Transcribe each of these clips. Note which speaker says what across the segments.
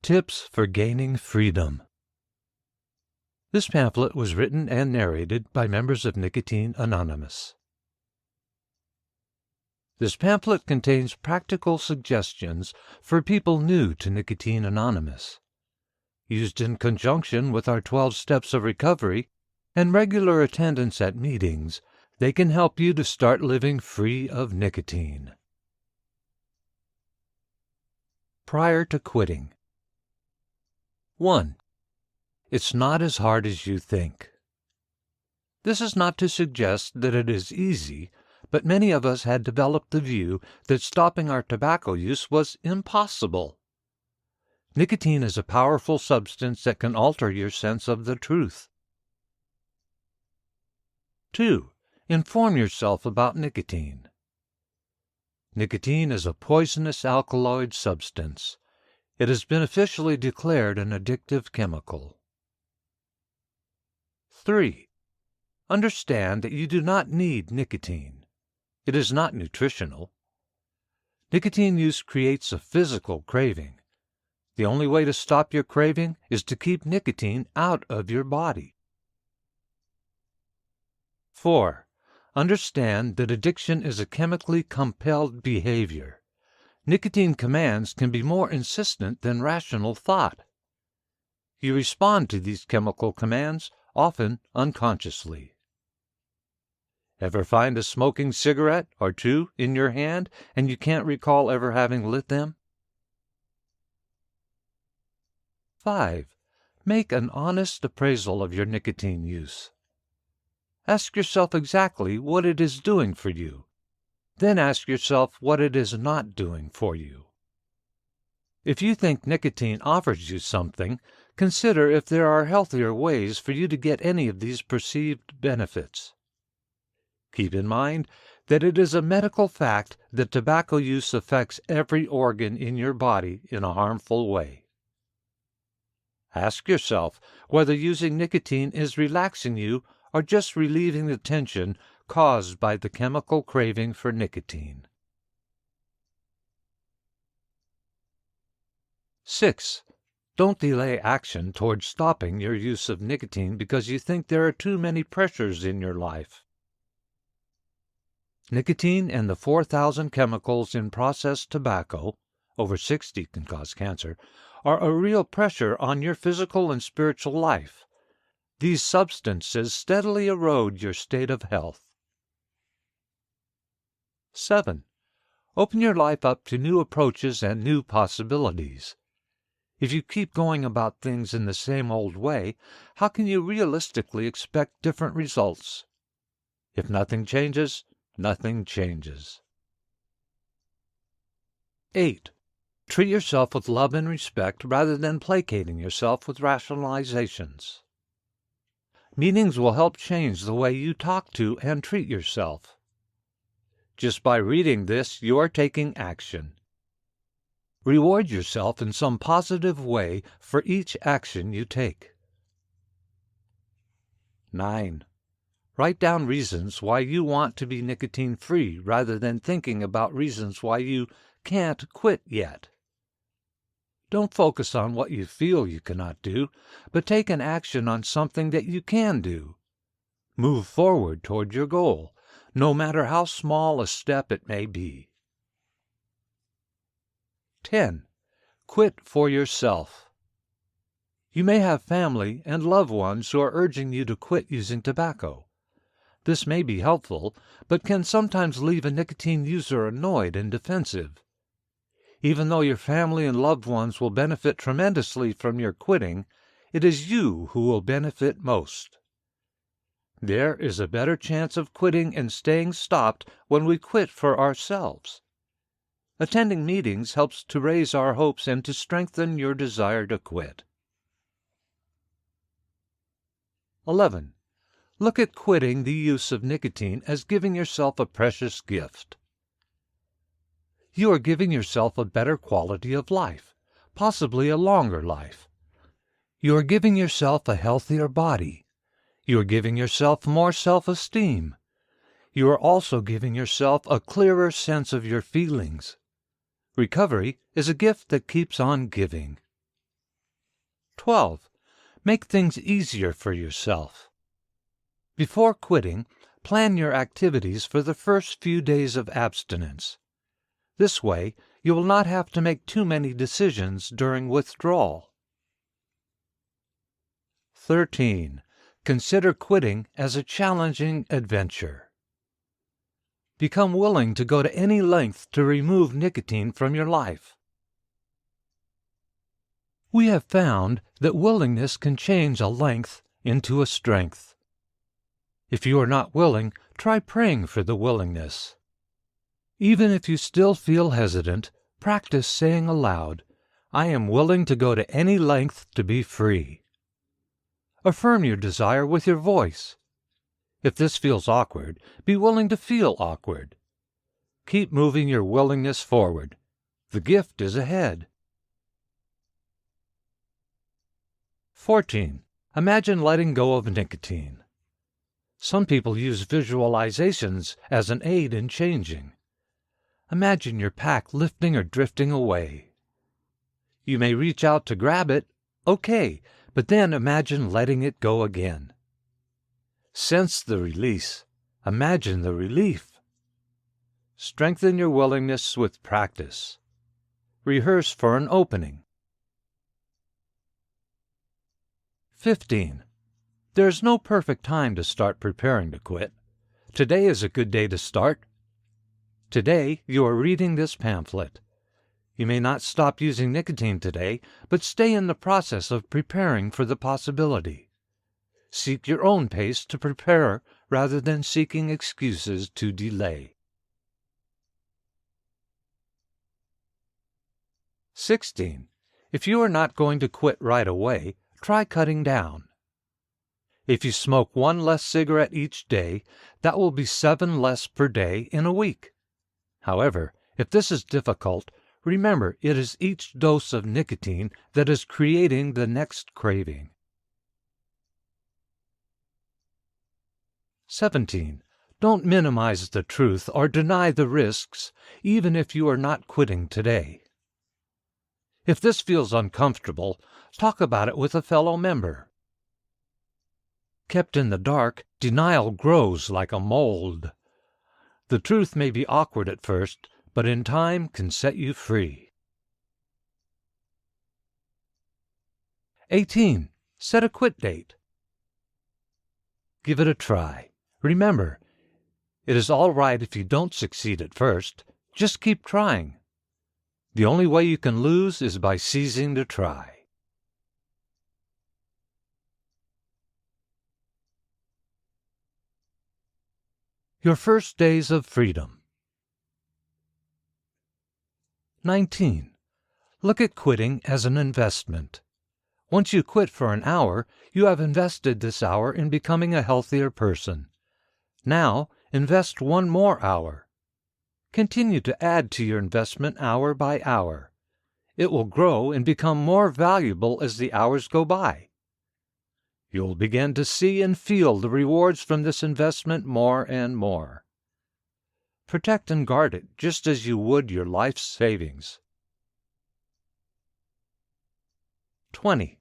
Speaker 1: Tips for Gaining Freedom. This pamphlet was written and narrated by members of Nicotine Anonymous. This pamphlet contains practical suggestions for people new to Nicotine Anonymous. Used in conjunction with our 12 steps of recovery and regular attendance at meetings, they can help you to start living free of nicotine. Prior to quitting. 1. It's not as hard as you think. This is not to suggest that it is easy, but many of us had developed the view that stopping our tobacco use was impossible. Nicotine is a powerful substance that can alter your sense of the truth. 2. Inform yourself about nicotine. Nicotine is a poisonous alkaloid substance. It has been officially declared an addictive chemical. 3. Understand that you do not need nicotine. It is not nutritional. Nicotine use creates a physical craving. The only way to stop your craving is to keep nicotine out of your body. 4. Understand that addiction is a chemically compelled behavior. Nicotine commands can be more insistent than rational thought. You respond to these chemical commands, often unconsciously. Ever find a smoking cigarette or two in your hand and you can't recall ever having lit them? 5. Make an honest appraisal of your nicotine use. Ask yourself exactly what it is doing for you. Then ask yourself what it is not doing for you. If you think nicotine offers you something, consider if there are healthier ways for you to get any of these perceived benefits. Keep in mind that it is a medical fact that tobacco use affects every organ in your body in a harmful way. Ask yourself whether using nicotine is relaxing you or just relieving the tension caused by the chemical craving for nicotine. 6. Don't delay action towards stopping your use of nicotine because you think there are too many pressures in your life. Nicotine and the 4,000 chemicals in processed tobacco, over 60 can cause cancer, are a real pressure on your physical and spiritual life. These substances steadily erode your state of health. 7. Open your life up to new approaches and new possibilities. If you keep going about things in the same old way, how can you realistically expect different results? If nothing changes, nothing changes. 8. Treat yourself with love and respect rather than placating yourself with rationalizations. Meetings will help change the way you talk to and treat yourself. Just by reading this, you are taking action. Reward yourself in some positive way for each action you take. 9. Write down reasons why you want to be nicotine-free rather than thinking about reasons why you can't quit yet. Don't focus on what you feel you cannot do, but take an action on something that you can do. Move forward toward your goal, no matter how small a step it may be. 10. Quit for yourself. You may have family and loved ones who are urging you to quit using tobacco. This may be helpful, but can sometimes leave a nicotine user annoyed and defensive. Even though your family and loved ones will benefit tremendously from your quitting, it is you who will benefit most. There is a better chance of quitting and staying stopped when we quit for ourselves. Attending meetings helps to raise our hopes and to strengthen your desire to quit. 11. Look at quitting the use of nicotine as giving yourself a precious gift. You are giving yourself a better quality of life, possibly a longer life. You are giving yourself a healthier body. You are giving yourself more self-esteem. You are also giving yourself a clearer sense of your feelings. Recovery is a gift that keeps on giving. 12. Make things easier for yourself. Before quitting, plan your activities for the first few days of abstinence. This way, you will not have to make too many decisions during withdrawal. 13. Consider quitting as a challenging adventure. Become willing to go to any length to remove nicotine from your life. We have found that willingness can change a length into a strength. If you are not willing, try praying for the willingness. Even if you still feel hesitant, practice saying aloud, "I am willing to go to any length to be free." Affirm your desire with your voice. If this feels awkward, be willing to feel awkward. Keep moving your willingness forward. The gift is ahead. 14. Imagine letting go of nicotine. Some people use visualizations as an aid in changing. Imagine your pack lifting or drifting away. You may reach out to grab it, okay, but then imagine letting it go again. Sense the release. Imagine the relief. Strengthen your willingness with practice. Rehearse for an opening. 15. There is no perfect time to start preparing to quit. Today is a good day to start. Today, you are reading this pamphlet. You may not stop using nicotine today, but stay in the process of preparing for the possibility. Seek your own pace to prepare rather than seeking excuses to delay. 16. If you are not going to quit right away, try cutting down. If you smoke one less cigarette each day, that will be 7 less per day in a week. However, if this is difficult, remember it is each dose of nicotine that is creating the next craving. 17. Don't minimize the truth or deny the risks, even if you are not quitting today. If this feels uncomfortable, talk about it with a fellow member. Kept in the dark, denial grows like a mold. The truth may be awkward at first, but in time can set you free. 18. Set a quit date. Give it a try. Remember, it is all right if you don't succeed at first. Just keep trying. The only way you can lose is by ceasing to try. Your first days of freedom. 19. Look at quitting as an investment. Once you quit for an hour, you have invested this hour in becoming a healthier person. Now, invest 1 more hour. Continue to add to your investment hour by hour. It will grow and become more valuable as the hours go by. You'll begin to see and feel the rewards from this investment more and more. Protect and guard it just as you would your life's savings. 20.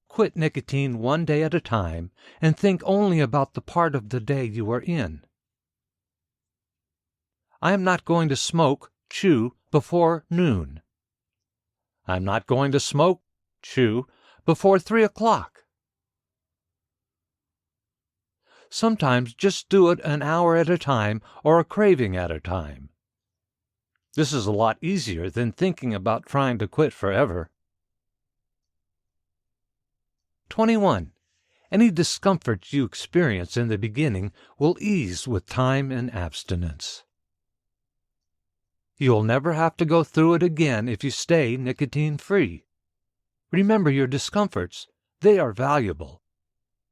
Speaker 1: Quit nicotine 1 day at a time and think only about the part of the day you are in. I am not going to smoke, chew, before noon. I'm not going to smoke, chew, before 3 o'clock. Sometimes just do it an hour at a time or a craving at a time. This is a lot easier than thinking about trying to quit forever. 21. Any discomfort you experience in the beginning will ease with time and abstinence. You'll never have to go through it again if you stay nicotine-free. Remember your discomforts. They are valuable.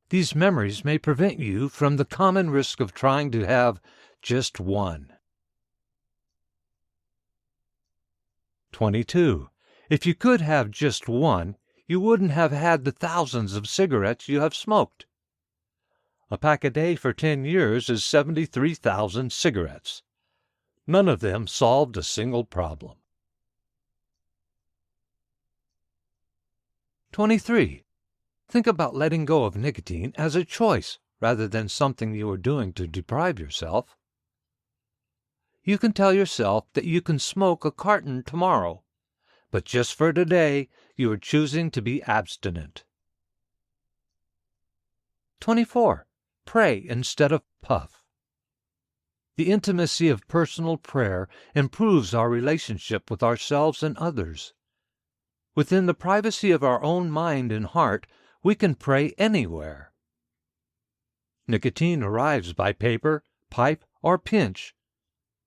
Speaker 1: These memories may prevent you from the common risk of trying to have just one. 22. If you could have just one, you wouldn't have had the thousands of cigarettes you have smoked. A pack a day for 10 years is 73,000 cigarettes. None of them solved a single problem. 23. Think about letting go of nicotine as a choice rather than something you are doing to deprive yourself. You can tell yourself that you can smoke a carton tomorrow, but just for today, you are choosing to be abstinent. 24. Pray instead of puff. The intimacy of personal prayer improves our relationship with ourselves and others. Within the privacy of our own mind and heart, we can pray anywhere. Nicotine arrives by paper, pipe, or pinch.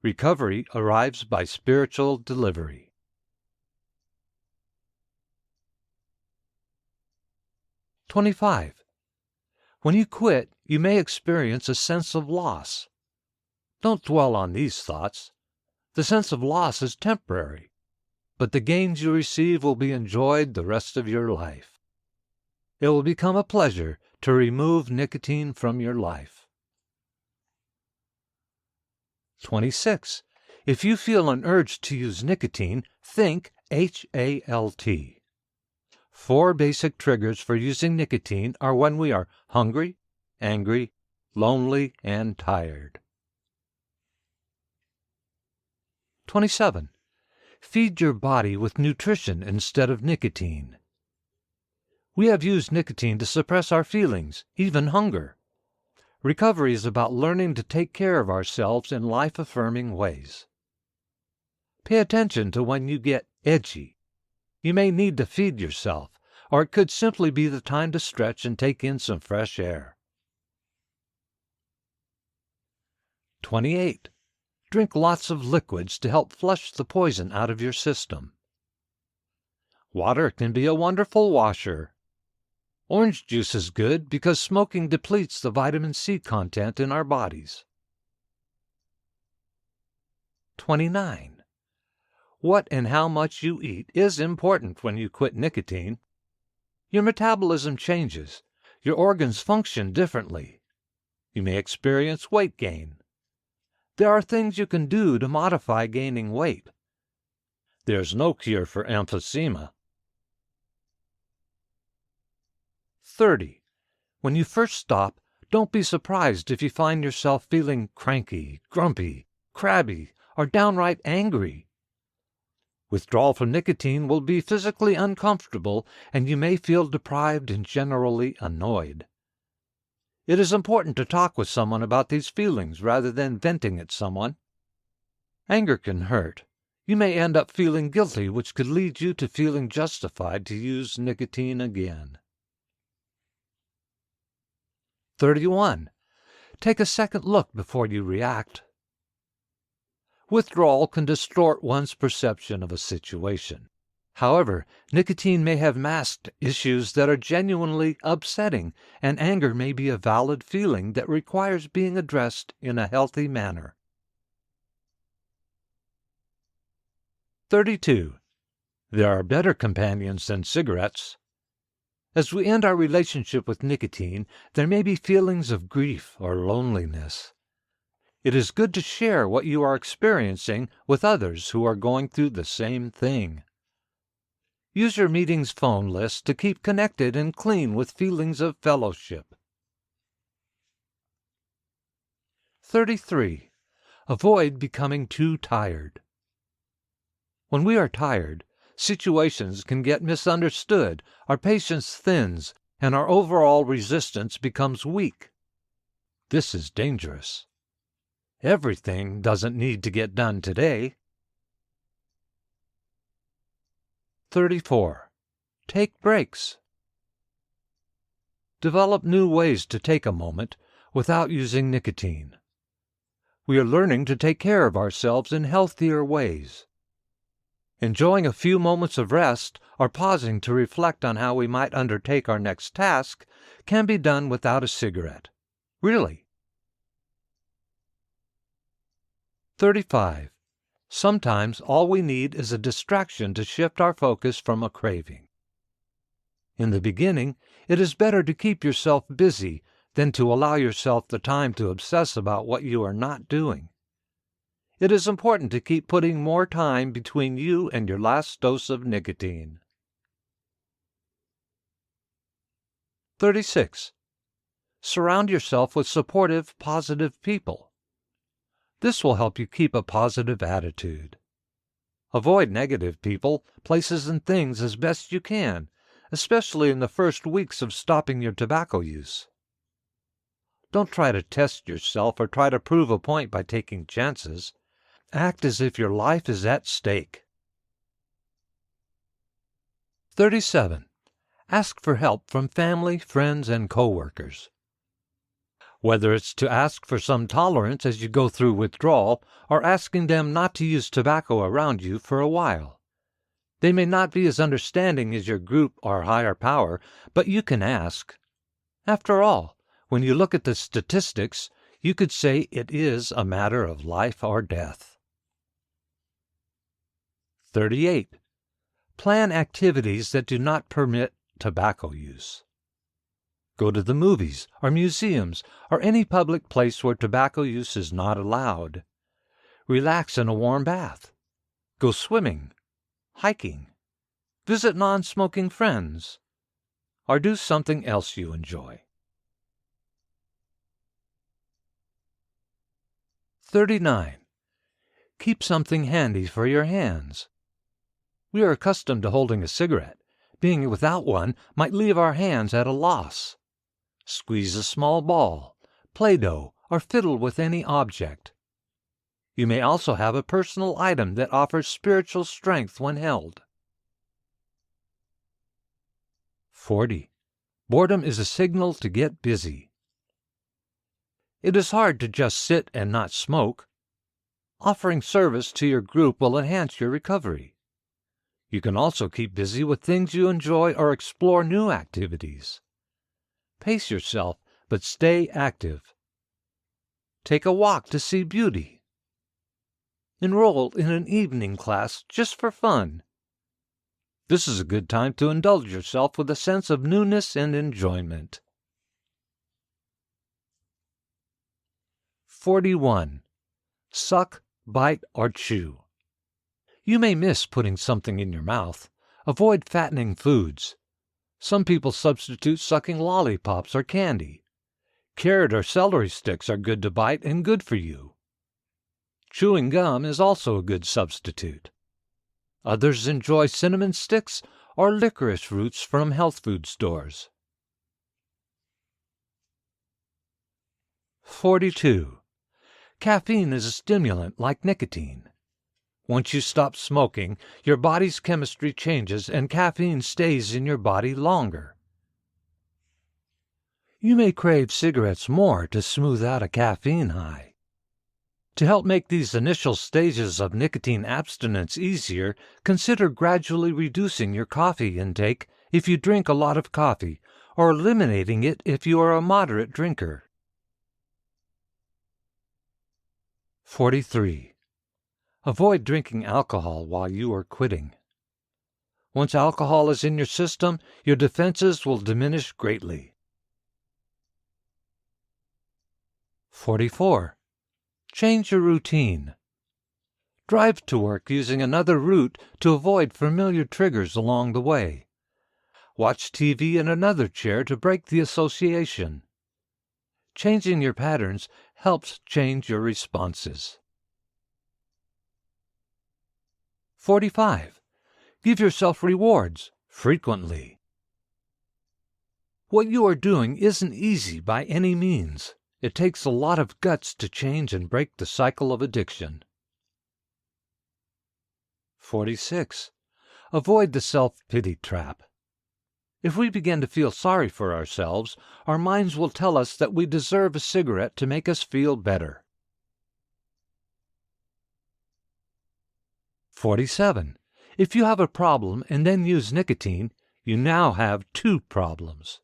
Speaker 1: Recovery arrives by spiritual delivery. "25. When you quit, you may experience a sense of loss. Don't dwell on these thoughts. The sense of loss is temporary, but the gains you receive will be enjoyed the rest of your life. It will become a pleasure to remove nicotine from your life. 26. If you feel an urge to use nicotine, think HALT. 4 basic triggers for using nicotine are when we are hungry, angry, lonely, and tired. 27. Feed your body with nutrition instead of nicotine. We have used nicotine to suppress our feelings, even hunger. Recovery is about learning to take care of ourselves in life-affirming ways. Pay attention to when you get edgy. You may need to feed yourself, or it could simply be the time to stretch and take in some fresh air. 28. Drink lots of liquids to help flush the poison out of your system. Water can be a wonderful washer. Orange juice is good because smoking depletes the vitamin C content in our bodies. 29. What and how much you eat is important when you quit nicotine. Your metabolism changes. Your organs function differently. You may experience weight gain. There are things you can do to modify gaining weight. There's no cure for emphysema. 30. When you first stop, don't be surprised if you find yourself feeling cranky, grumpy, crabby, or downright angry. Withdrawal from nicotine will be physically uncomfortable, and you may feel deprived and generally annoyed. It is important to talk with someone about these feelings rather than venting at someone. Anger can hurt. You may end up feeling guilty, which could lead you to feeling justified to use nicotine again. 31. Take a second look before you react. Withdrawal can distort one's perception of a situation. However, nicotine may have masked issues that are genuinely upsetting, and anger may be a valid feeling that requires being addressed in a healthy manner. 32. There are better companions than cigarettes. As we end our relationship with nicotine, there may be feelings of grief or loneliness. It is good to share what you are experiencing with others who are going through the same thing. Use your meeting's phone list to keep connected and clean with feelings of fellowship. 33. Avoid becoming too tired. When we are tired, situations can get misunderstood, our patience thins, and our overall resistance becomes weak. This is dangerous. Everything doesn't need to get done today. 34. Take breaks. Develop new ways to take a moment without using nicotine. We are learning to take care of ourselves in healthier ways. Enjoying a few moments of rest or pausing to reflect on how we might undertake our next task can be done without a cigarette. Really. 35. Sometimes all we need is a distraction to shift our focus from a craving. In the beginning, it is better to keep yourself busy than to allow yourself the time to obsess about what you are not doing. It is important to keep putting more time between you and your last dose of nicotine. 36. Surround yourself with supportive, positive people. This will help you keep a positive attitude. Avoid negative people, places, and things as best you can, especially in the first weeks of stopping your tobacco use. Don't try to test yourself or try to prove a point by taking chances. Act as if your life is at stake. 37. Ask for help from family, friends, and coworkers. Whether it's to ask for some tolerance as you go through withdrawal or asking them not to use tobacco around you for a while. They may not be as understanding as your group or higher power, but you can ask. After all, when you look at the statistics, you could say it is a matter of life or death. 38. Plan activities that do not permit tobacco use. Go to the movies or museums or any public place where tobacco use is not allowed. Relax in a warm bath. Go swimming, hiking, visit non-smoking friends, or do something else you enjoy. 39. Keep something handy for your hands. We are accustomed to holding a cigarette. Being without one might leave our hands at a loss. Squeeze a small ball, Play-Doh, or fiddle with any object. You may also have a personal item that offers spiritual strength when held. 40. Boredom is a signal to get busy. It is hard to just sit and not smoke. Offering service to your group will enhance your recovery. You can also keep busy with things you enjoy or explore new activities. Pace yourself, but stay active. Take a walk to see beauty. Enroll in an evening class just for fun. This is a good time to indulge yourself with a sense of newness and enjoyment. 41. Suck, bite, or chew. You may miss putting something in your mouth. Avoid fattening foods. Some people substitute sucking lollipops or candy. Carrot or celery sticks are good to bite and good for you. Chewing gum is also a good substitute. Others enjoy cinnamon sticks or licorice roots from health food stores. 42. Caffeine is a stimulant like nicotine. Once you stop smoking, your body's chemistry changes and caffeine stays in your body longer. You may crave cigarettes more to smooth out a caffeine high. To help make these initial stages of nicotine abstinence easier, consider gradually reducing your coffee intake if you drink a lot of coffee, or eliminating it if you are a moderate drinker. 43. Avoid drinking alcohol while you are quitting. Once alcohol is in your system, your defenses will diminish greatly. 44. Change your routine. Drive to work using another route to avoid familiar triggers along the way. Watch TV in another chair to break the association. Changing your patterns helps change your responses. 45. Give yourself rewards frequently. What you are doing isn't easy by any means. It takes a lot of guts to change and break the cycle of addiction. 46. Avoid the self-pity trap. If we begin to feel sorry for ourselves, our minds will tell us that we deserve a cigarette to make us feel better. 47. If you have a problem and then use nicotine, you now have two problems.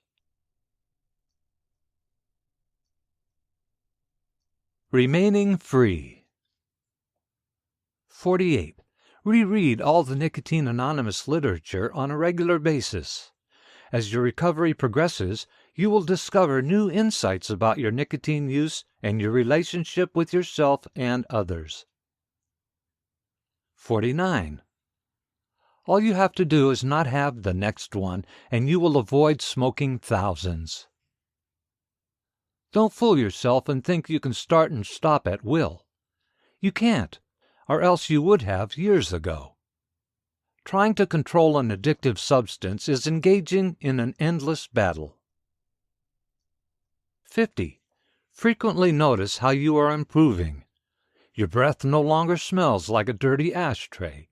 Speaker 1: Remaining free. 48. Reread all the Nicotine Anonymous literature on a regular basis. As your recovery progresses, you will discover new insights about your nicotine use and your relationship with yourself and others. 49. All you have to do is not have the next one, and you will avoid smoking thousands. Don't fool yourself and think you can start and stop at will. You can't, or else you would have years ago. Trying to control an addictive substance is engaging in an endless battle. 50. Frequently notice how you are improving. Your breath no longer smells like a dirty ashtray.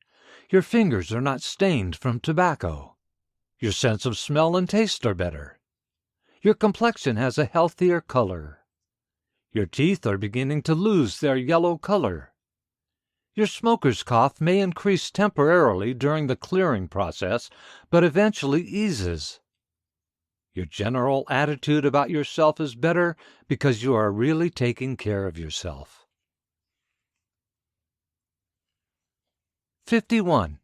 Speaker 1: Your fingers are not stained from tobacco. Your sense of smell and taste are better. Your complexion has a healthier color. Your teeth are beginning to lose their yellow color. Your smoker's cough may increase temporarily during the clearing process, but eventually eases. Your general attitude about yourself is better because you are really taking care of yourself. 51.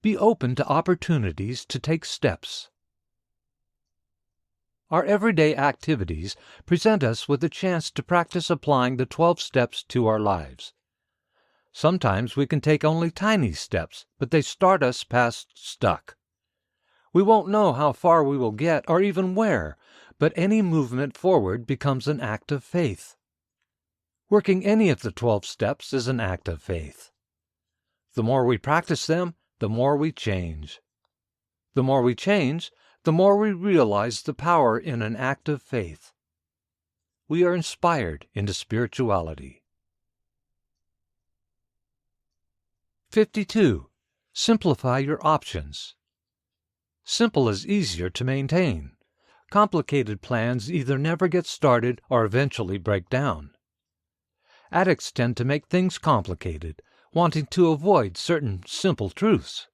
Speaker 1: Be open to opportunities to take steps. Our everyday activities present us with a chance to practice applying the 12 steps to our lives. Sometimes we can take only tiny steps, but they start us past stuck. We won't know how far we will get or even where, but any movement forward becomes an act of faith. Working any of the 12 steps is an act of faith. The more we practice them, the more we change. The more we change, the more we realize the power in an act of faith. We are inspired into spirituality. 52. Simplify your options. Simple is easier to maintain. Complicated plans either never get started or eventually break down. Addicts tend to make things complicated, wanting to avoid certain simple truths.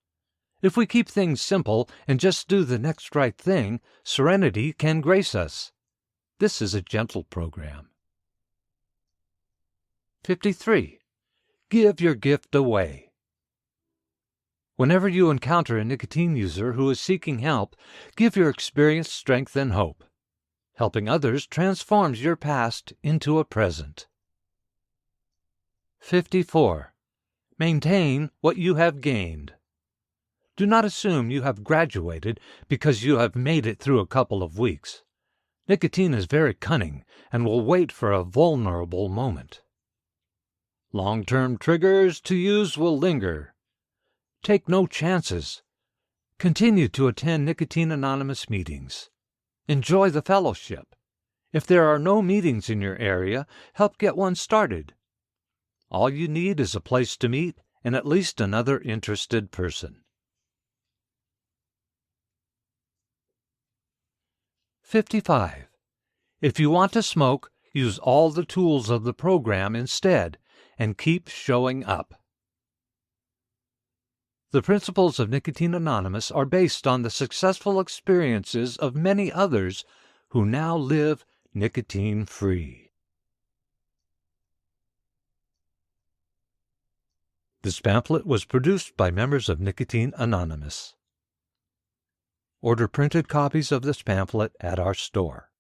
Speaker 1: If we keep things simple and just do the next right thing, serenity can grace us. This is a gentle program. 53. Give your gift away. Whenever you encounter a nicotine user who is seeking help, give your experience strength and hope. Helping others transforms your past into a present. 54. Maintain what you have gained. Do not assume you have graduated because you have made it through a couple of weeks. Nicotine is very cunning and will wait for a vulnerable moment. Long-term triggers to use will linger. Take no chances. Continue to attend Nicotine Anonymous meetings. Enjoy the fellowship. If there are no meetings in your area, help get one started. All you need is a place to meet and at least another interested person. 55. If you want to smoke, use all the tools of the program instead and keep showing up. The principles of Nicotine Anonymous are based on the successful experiences of many others who now live nicotine-free. This pamphlet was produced by members of Nicotine Anonymous. Order printed copies of this pamphlet at our store.